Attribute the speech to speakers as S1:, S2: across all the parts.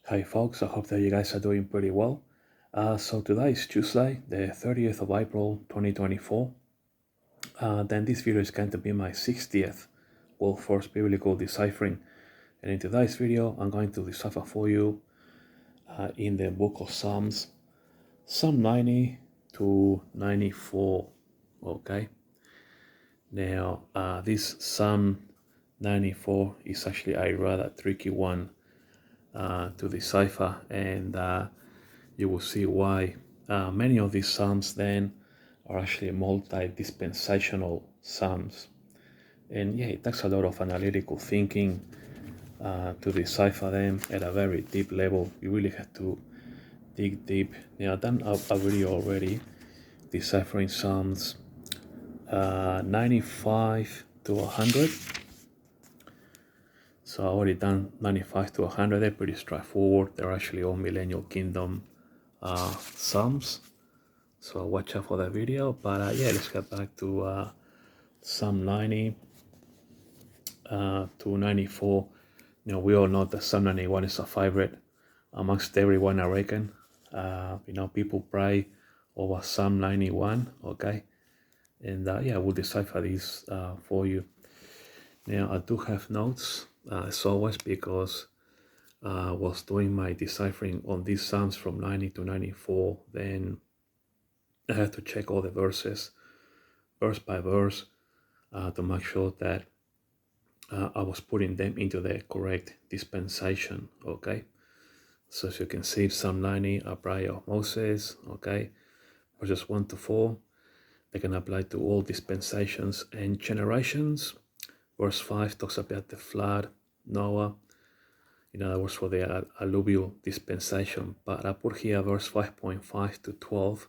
S1: Hi folks, I hope that you guys are doing pretty well. So today is Tuesday, the 30th of April 2024. Then this video is going to be my 60th World Force Biblical Deciphering. And in today's video, I'm going to decipher for you in the book of Psalms, Psalm 90 to 94. Okay. Now, this Psalm 94 is actually a rather tricky one to decipher, and you will see why. Many of these psalms then are actually multi-dispensational psalms, and yeah, it takes a lot of analytical thinking to decipher them at a very deep level. You really have to dig deep. Now, I've done a video already deciphering psalms 95 to 100. So I already done 95 to 100. They're pretty straightforward. They're actually all Millennium Kingdom psalms. So watch out for that video. But yeah, let's get back to Psalm 90 to 94. You know, we all know that Psalm 91 is a favorite amongst everyone, I reckon. People pray over Psalm 91, okay? And yeah, we'll decipher these for you. Now, I do have notes, as always, because I was doing my deciphering on these Psalms from 90 to 94. Then I had to check all the verses, verse by verse, to make sure that I was putting them into the correct dispensation, okay? So as you can see, Psalm 90, a prayer of Moses, okay? Verses 1 to 4, they can apply to all dispensations and generations. Verse 5 talks about the flood, Noah, in other words, for the Alluvial Dispensation. But I put here verse 5.5 to 12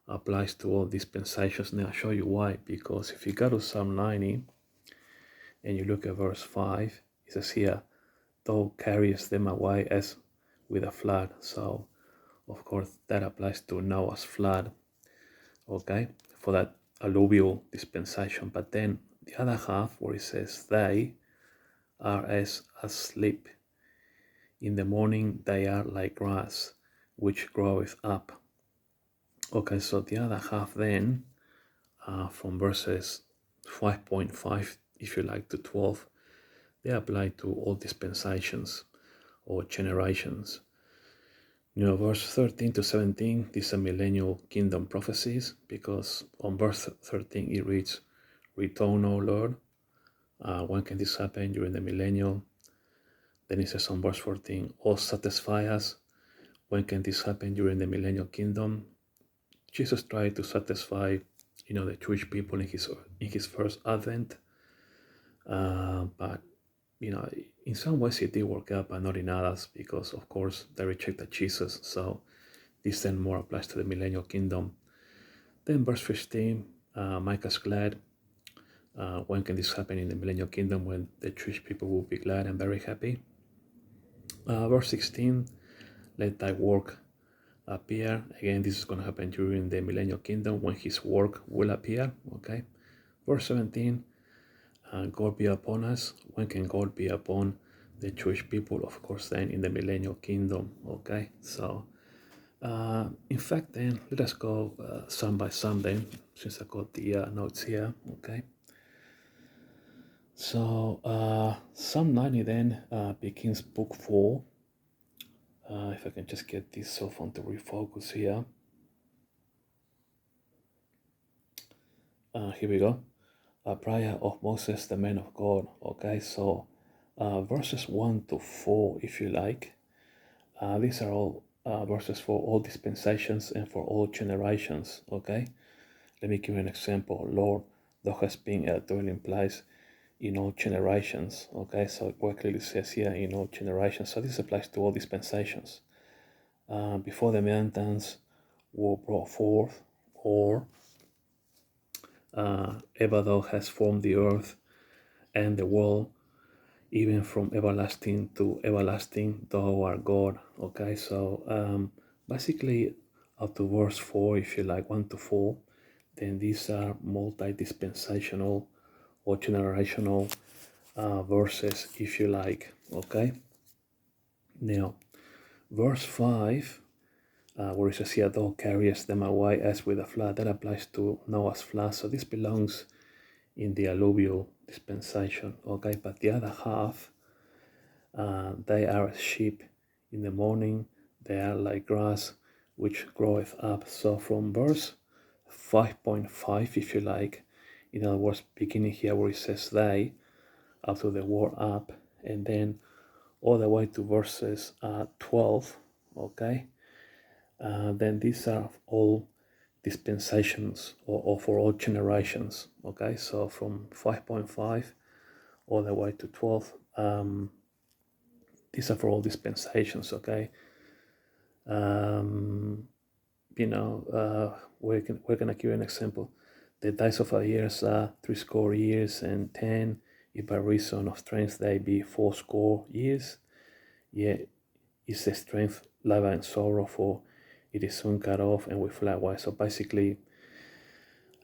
S1: applies to all dispensations. Now I'll show you why, because if you go to Psalm 90 and you look at verse 5, it says here, thou carriest them away as with a flood. So of course that applies to Noah's flood, okay, for that alluvial dispensation. But then the other half where it says they are as asleep, in the morning they are like grass which groweth up. Okay, so the other half then from verses 5.5, if you like, to 12, they apply to all dispensations or generations. Verse 13 to 17, these are Millennium Kingdom prophecies, because on verse 13 it reads, return, O Lord. When can this happen? During the millennium. Then it says on verse 14, oh, satisfy us. When can this happen? During the Millennium Kingdom. Jesus tried to satisfy, the Jewish people in his first advent, but in some ways it did work out, but not in others, because of course they rejected Jesus. So this then more applies to the Millennial Kingdom. Then verse 15, make us glad. When can this happen in the Millennial Kingdom? When the Jewish people will be glad and very happy. Verse 16, let thy work appear. Again, this is going to happen during the Millennial Kingdom, when his work will appear, okay. Verse 17, God be upon us. When can God be upon the Jewish people? Of course, then in the Millennial Kingdom, okay. So in fact, then let us go psalm by psalm then, since I got the notes here, okay. So Psalm 90 then begins book 4. If I can just get this cell phone to refocus here. Here we go. A prayer of Moses, the man of God. Okay, so verses 1 to 4, if you like. These are all verses for all dispensations and for all generations. Okay, let me give you an example. Lord, thou hast been a dwelling place in all generations. Okay, so it quite clearly says here in all generations. So this applies to all dispensations. Before the mountains were brought forth, or ever thou hast formed the earth and the world, even from everlasting to everlasting, thou art God. Okay, so basically up to verse 4, if you like, 1 to 4, then these are multi-dispensational or generational verses, if you like. Okay, now Verse 5, where it says here, thou carriest them away as with a flood, that applies to Noah's flood. So this belongs in the Alluvial Dispensation, okay? But the other half, they are as sheep in the morning, they are like grass which groweth up. So from verse 5.5, if you like, in other words, beginning here where it says they, up to the word up, and then all the way to verses 12, okay? Then these are all dispensations or for all generations, okay? So from 5.5 all the way to 12, these are for all dispensations, okay? We're gonna give you an example. The days of our years are 70 and 10, if by reason of strength they be 80 years. Yet is the strength labor and sorrow, for it is soon cut off and we fly away. So basically,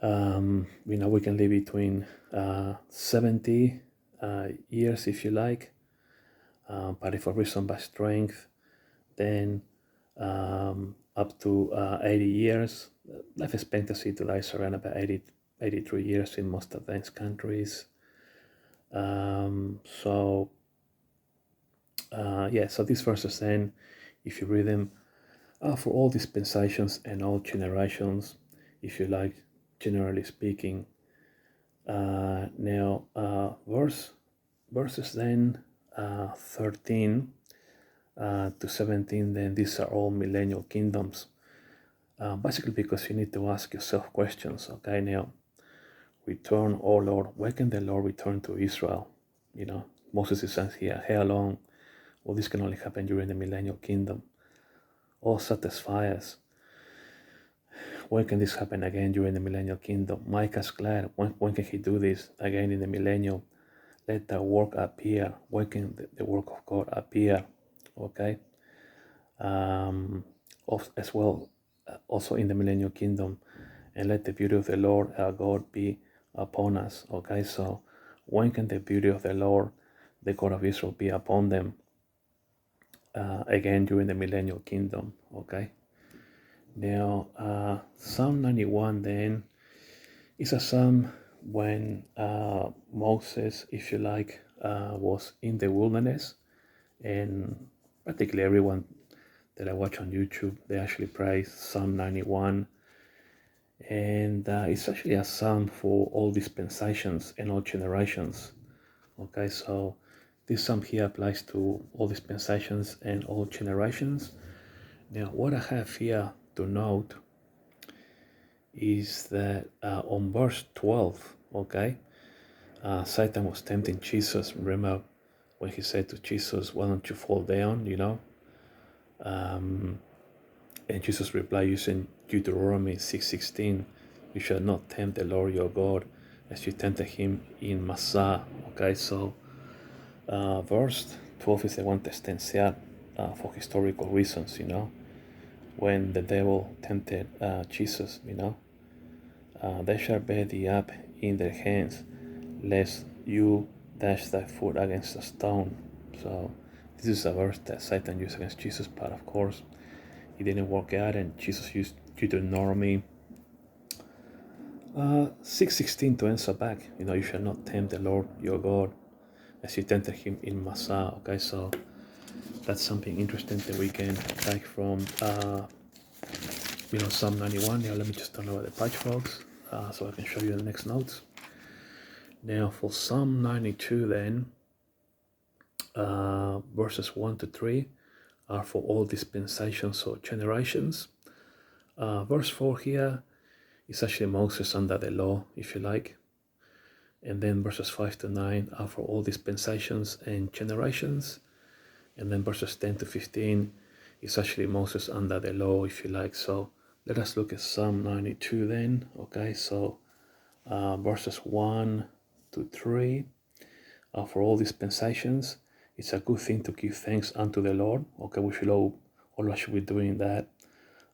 S1: we can live between 70 years if you like, but if for reason by strength, then up to 80 years. Life expectancy today is around about 83 years in most advanced countries. So these verses then, if you read them, are for all dispensations and all generations, if you like, generally speaking. Verses then 13 to 17, then these are all millennial kingdoms. Basically because you need to ask yourself questions, okay? Now, return, oh Lord, when can the Lord return to Israel? Moses is saying here, how long? Well, this can only happen during the millennial kingdom. Oh, satisfy us. When can this happen again during the millennial kingdom? Micah's glad. When can he do this again in the millennial? Let the work appear. When can the work of God appear? Okay. As well, also in the millennial kingdom, and let the beauty of the Lord our God be upon us. Okay. So when can the beauty of the Lord, the God of Israel, be upon them again during the millennial kingdom? Okay. Now, Psalm 91 then is a psalm when Moses, if you like, was in the wilderness, and practically everyone that I watch on YouTube, they actually praise Psalm 91, and it's actually a psalm for all dispensations and all generations. Okay, so this psalm here applies to all dispensations and all generations. Now, what I have here to note is that on verse 12, okay, Satan was tempting Jesus. Remember when he said to Jesus, why don't you fall down, and Jesus replied using Deuteronomy 6:16, you shall not tempt the Lord your God as you tempted him in Massah. Okay, so verse 12 is the one existential for historical reasons, when the devil tempted Jesus, they shall bear thee up in their hands, lest you dash thy foot against a stone. So this is a verse that Satan used against Jesus, but of course it didn't work out, and Jesus used Deuteronomy 6:16 to answer back. You shall not tempt the Lord your God as you tempted him in Massah. Okay, so that's something interesting that we can take from Psalm 91. Now let me just turn over the page, folks, so I can show you the next notes. Now for Psalm 92 then, verses 1 to 3 are for all dispensations or generations. Verse 4 here is actually Moses under the law, if you like. And then verses 5 to 9 are for all dispensations and generations. And then verses 10 to 15 is actually Moses under the law, if you like. So let us look at Psalm 92 then. Okay, so verses 1 to 3 are for all dispensations. It's a good thing to give thanks unto the Lord. Okay, we should always should be doing that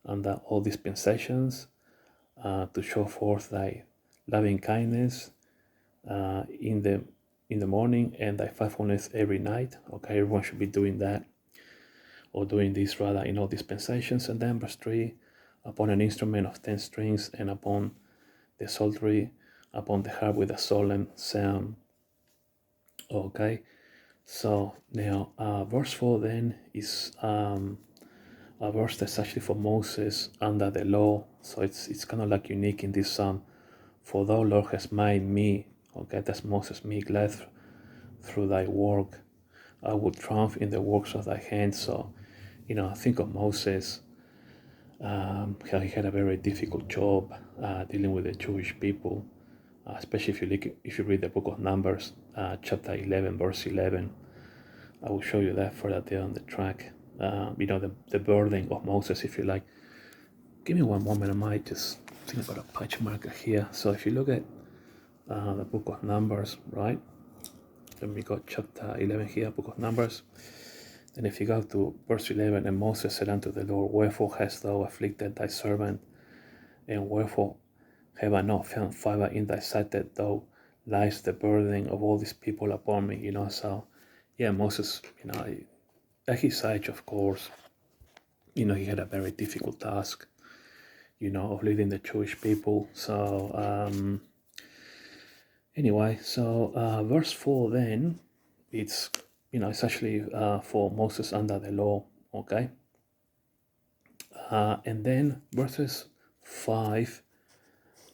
S1: under all dispensations, to show forth thy loving kindness in the morning and thy faithfulness every night. Okay, everyone should be doing that. or doing this rather in all dispensations. And then verse 3, upon an instrument of 10 strings, and upon the psaltery, upon the harp with a solemn sound. Okay, so now verse 4 then is a verse that's actually for Moses under the law. So it's kind of like unique in this psalm. For thou, Lord, hast made me, okay, that's Moses, me glad through thy work. I would triumph in the works of thy hands. So, I think of Moses, how he had a very difficult job dealing with the Jewish people, especially if you read the book of Numbers, chapter 11, verse 11. I will show you that further there on the track. The burden of Moses, if you like. Give me one moment, I might just think about a patch marker here. So if you look at the book of Numbers, right? Then we got chapter 11 here, book of Numbers. Then if you go to verse 11, and Moses said unto the Lord, wherefore hast thou afflicted thy servant? And wherefore have I not found favor in thy sight, that thou liest the burden of all these people upon me? So yeah, Moses, at his age, of course, he had a very difficult task, of leading the Jewish people. So anyway, so verse 4 then, it's actually for Moses under the law, okay? And then verses 5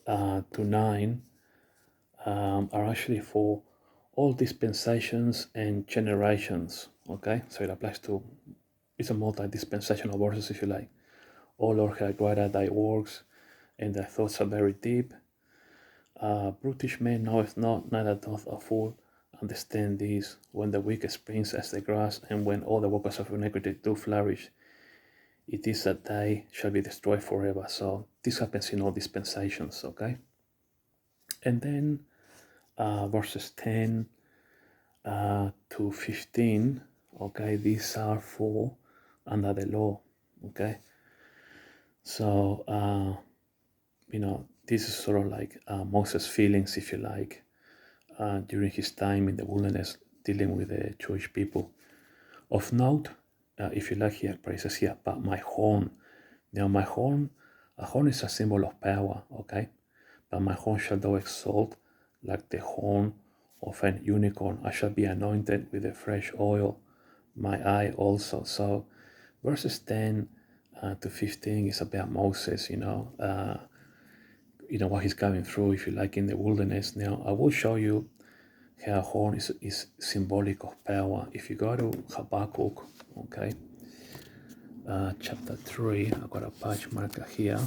S1: to 9 are actually for all dispensations and generations, okay? So it applies to, it's a multi-dispensational verses, if you like. O Lord, how great are thy works, and thy thoughts are very deep. Brutish man knoweth not, neither doth a fool understand this. When the wicked springs as the grass, and when all the workers of iniquity do flourish, it is that they shall be destroyed forever. So this happens in all dispensations, okay? And then verses 10 to 15, okay, these are for under the law, okay? So, this is sort of like Moses' feelings, if you like, during his time in the wilderness dealing with the Jewish people. Of note, if you like, here, praises here, but my horn. Now, a horn is a symbol of power, okay? But my horn shall thou exalt like the horn of an unicorn. I shall be anointed with a fresh oil, my eye also. So, verses 10 to 15 is about Moses, what he's going through, if you like, in the wilderness. Now, I will show you how a horn is symbolic of power. If you go to Habakkuk, okay, chapter 3, I've got a patch marker here.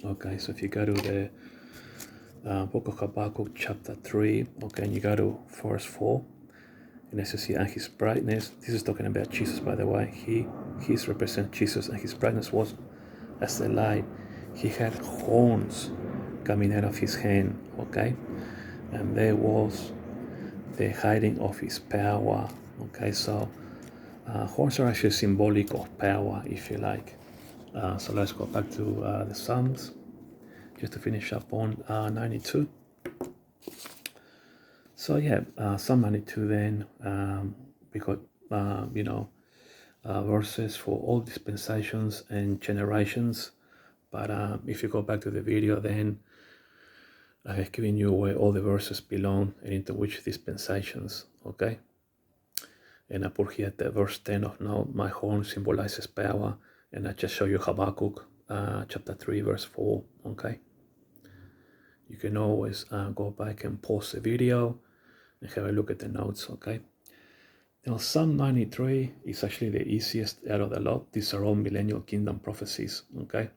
S1: Okay, so if you go to the book of Habakkuk, chapter 3, okay, and you go to verse 4, and as you see, and his brightness, this is talking about Jesus, by the way, he's represents Jesus, and his brightness was as the light. He had horns coming out of his hand, okay, and there was the hiding of his power, okay. So horns are actually symbolic of power, if you like. So let's go back to the Psalms, just to finish up on 92. So yeah, Psalm 92 then, we got, verses for all dispensations and generations. But if you go back to the video, then I have given you where all the verses belong and into which dispensations, okay? And I put here the verse 10 of now, my horn symbolizes power, and I just show you Habakkuk, chapter 3, verse 4, okay? You can always go back and pause the video and have a look at the notes, okay? Now, Psalm 93 is actually the easiest out of the lot. These are all Millennium Kingdom prophecies, okay?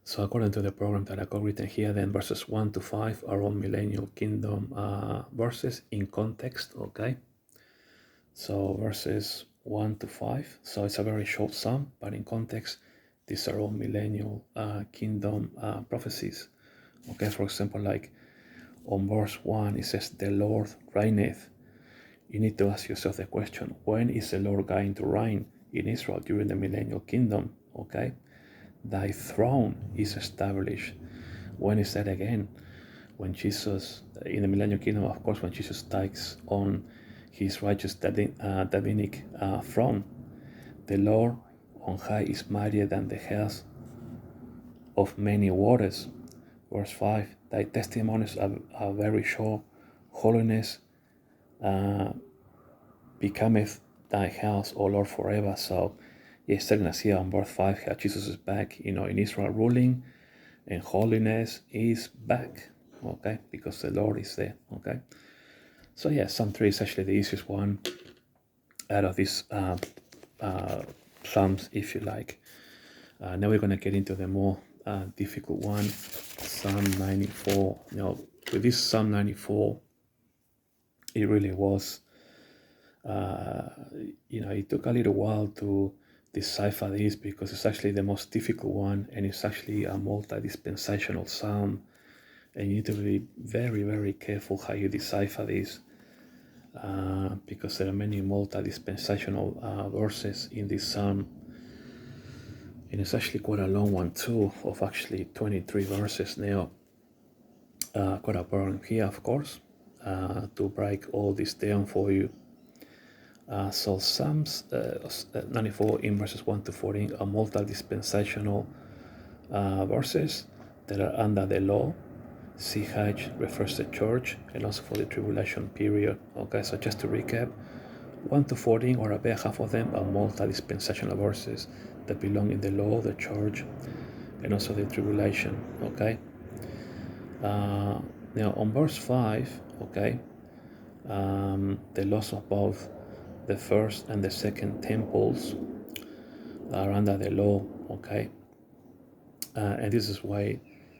S1: So according to the program that I got written here, then verses 1 to 5 are all Millennium Kingdom verses in context, okay? So verses 1 to 5, so it's a very short psalm, but in context, these are all Millennial Kingdom prophecies, okay? For example, like on verse 1, it says, the Lord reigneth. You need to ask yourself the question, when is the Lord going to reign in Israel during the Millennial Kingdom, okay? Thy throne is established. When is that again? When Jesus, in the Millennial Kingdom, of course, when Jesus takes on his righteous Davidic throne. The Lord on high is mightier than the heads of many waters. Verse 5, thy testimonies are very sure. Holiness becometh thy house, O Lord, forever. So it's telling us here on verse 5 how Jesus is back, in Israel ruling, and holiness is back, okay, because the Lord is there, okay. So yeah, Psalm 3 is actually the easiest one out of these Psalms, if you like. Now we're going to get into the more difficult one, Psalm 94. With this Psalm 94, it really was, it took a little while to decipher this because it's actually the most difficult one, and it's actually a multi-dispensational Psalm, and you need to be very, very careful how you decipher this. Because there are many multi-dispensational verses in this psalm, and it's actually quite a long one too, of actually 23 verses now. Quite a problem here, of course, to break all this down for you. So Psalms 94 in verses 1 to 14 are multi-dispensational verses that are under the law. CH refers to church and also for the tribulation period. Okay, so just to recap, 1 to 14, or about half of them, are multi-dispensational verses that belong in the law, the church, and also the tribulation. Okay. Now on verse 5, okay, the loss of both the first and the second temples are under the law. Okay, and this is why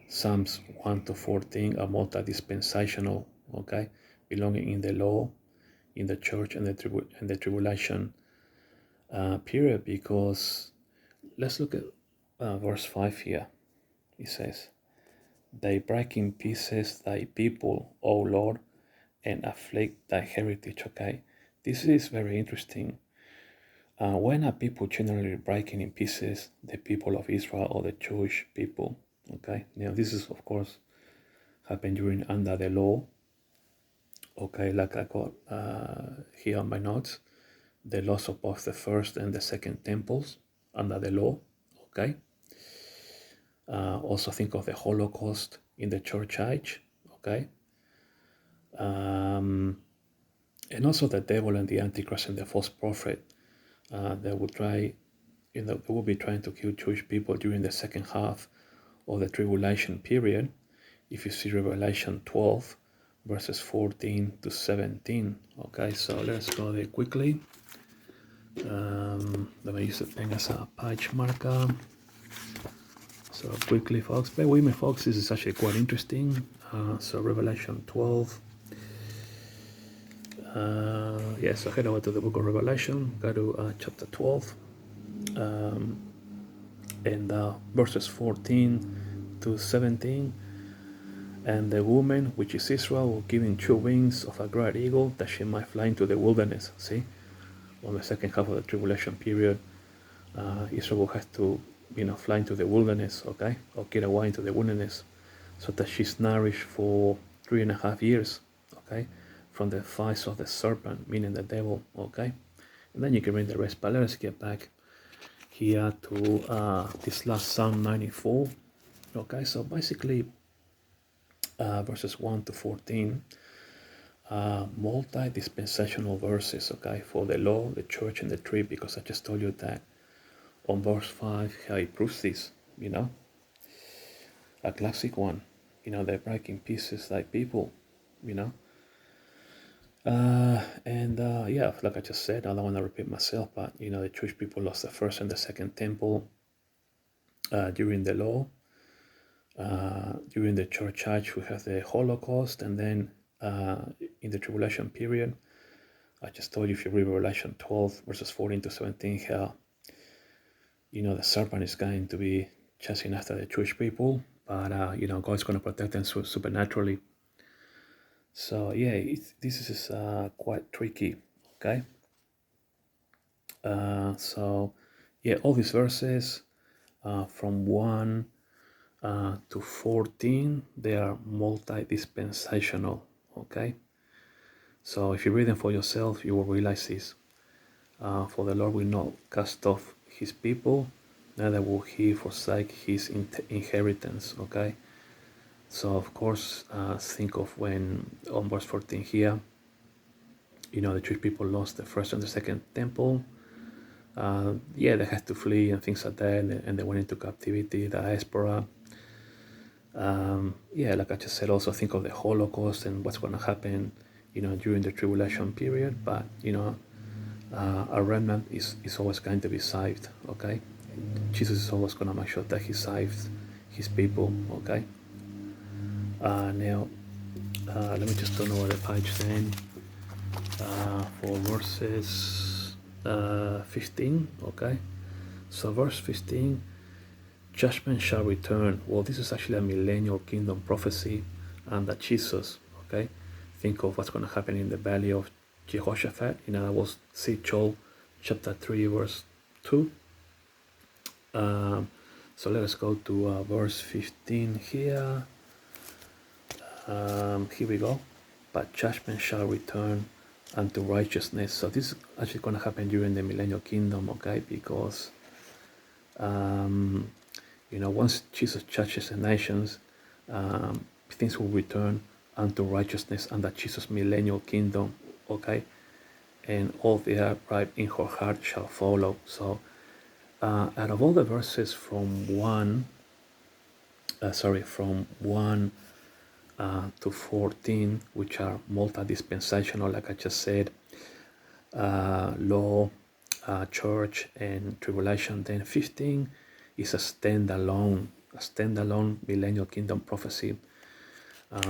S1: Psalms 1 to 14 are multi-dispensational, okay, belonging in the law, in the church, and the tribulation period. Because let's look at verse 5 here. It says, they break in pieces thy people, O Lord, and afflict thy heritage. Okay, this is very interesting. When are people generally breaking in pieces the people of Israel or the Jewish people? Okay, now this is of course happened during under the law. Okay, like I got here on my notes, the loss of both the first and the second temples under the law. Okay, also think of the Holocaust in the church age. Okay, and also the devil and the Antichrist and the false prophet. They will try, they will be trying to kill Jewish people during the second half of the tribulation period. If you see Revelation 12, verses 14 to 17. Okay, so let's go there quickly. Let me use the thing as a page marker. So quickly, folks, bear with me, folks. This is actually quite interesting. So Revelation 12. Yes, so head over to the book of Revelation. Go to chapter 12. And verses 14 to 17. And the woman, which is Israel, will give him 2 wings of a great eagle, that she might fly into the wilderness. See, on the second half of the tribulation period, Israel will have to, fly into the wilderness, okay, or get away into the wilderness, so that she's nourished for 3.5 years, okay, from the face of the serpent, meaning the devil, okay. And then you can read the rest. But let us get back here to this last Psalm 94. Okay, so basically verses 1 to 14, multi-dispensational verses, okay, for the law, the church, and the tree, because I just told you that on verse 5 how he proves this, a classic one, they break in pieces like people, yeah, like I just said, I don't want to repeat myself, but the Jewish people lost the first and the second temple during the law. During the church age, we have the Holocaust, and then in the tribulation period, I just told you, if you read Revelation 12 verses 14 to 17, how the serpent is going to be chasing after the Jewish people, but God's going to protect them supernaturally. So yeah, this is quite tricky. Okay. So yeah, all these verses from 1 to 14, they are multi-dispensational. Okay. So if you read them for yourself, you will realize this. For the Lord will not cast off his people, neither will he forsake his inheritance. Okay. So of course, think of when on verse 14 here, the Jewish people lost the first and the second temple. Yeah, they had to flee and things like that, and they went into captivity, diaspora. Yeah, like I just said, also think of the Holocaust and what's going to happen, during the tribulation period. But a remnant is always going to be saved. Okay, Jesus is always going to make sure that he saves his people. Okay. Now, let me just turn over the page then for verses 15. Okay, so verse 15. Judgment shall return. Well, this is actually a millennial kingdom prophecy under Jesus. Okay, think of what's going to happen in the valley of Jehoshaphat. That was see Joel chapter 3 verse 2. So let us go to verse 15 here. Here we go. But judgment shall return unto righteousness. So this is actually going to happen during the millennial kingdom. Okay, because once Jesus judges the nations, things will return unto righteousness under Jesus' millennial kingdom, okay? And all the upright in her heart shall follow. So, out of all the verses from 1 to 14, which are multi-dispensational, like I just said, law, church, and tribulation, then 15 is a standalone millennial kingdom prophecy,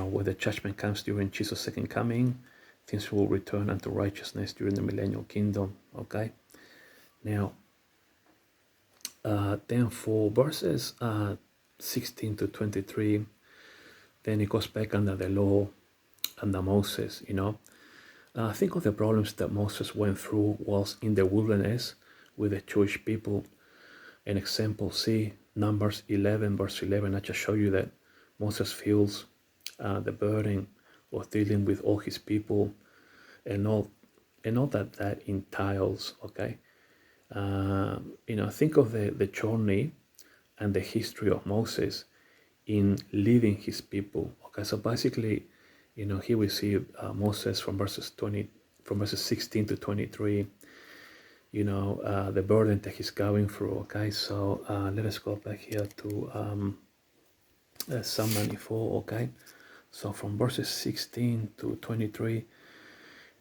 S1: where the judgment comes during Jesus' second coming. Things will return unto righteousness during the millennial kingdom. Okay. Now, then for verses 16 to 23, then it goes back under the law, under Moses. Think of the problems that Moses went through whilst in the wilderness with the Jewish people. An example, see Numbers 11, verse 11. I just show you that Moses feels the burden of dealing with all his people and all that entails. Okay, think of the journey and the history of Moses in leading his people. Okay, so basically, here we see Moses from verses 16 to 23. The burden that he's going through. Okay, so let us go back here to Psalm 94. Okay, so from verses 16 to 23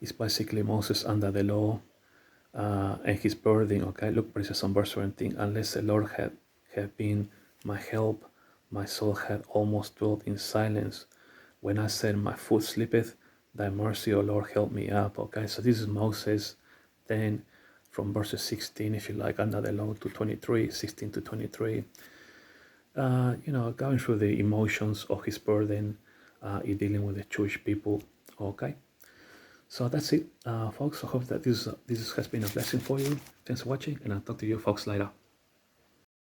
S1: is basically Moses under the law and his burden. Okay, look what it says on verse 17. Unless the Lord had been my help, my soul had almost dwelt in silence. When I said, my foot slippeth, thy mercy, O Lord, help me up. Okay, so this is Moses. Then from verses 16, if you like, under the law to 23, 16 to 23, going through the emotions of his burden in dealing with the Jewish people. Okay, so that's it, folks. I hope that this has been a blessing for you. Thanks for watching, and I'll talk to you folks later.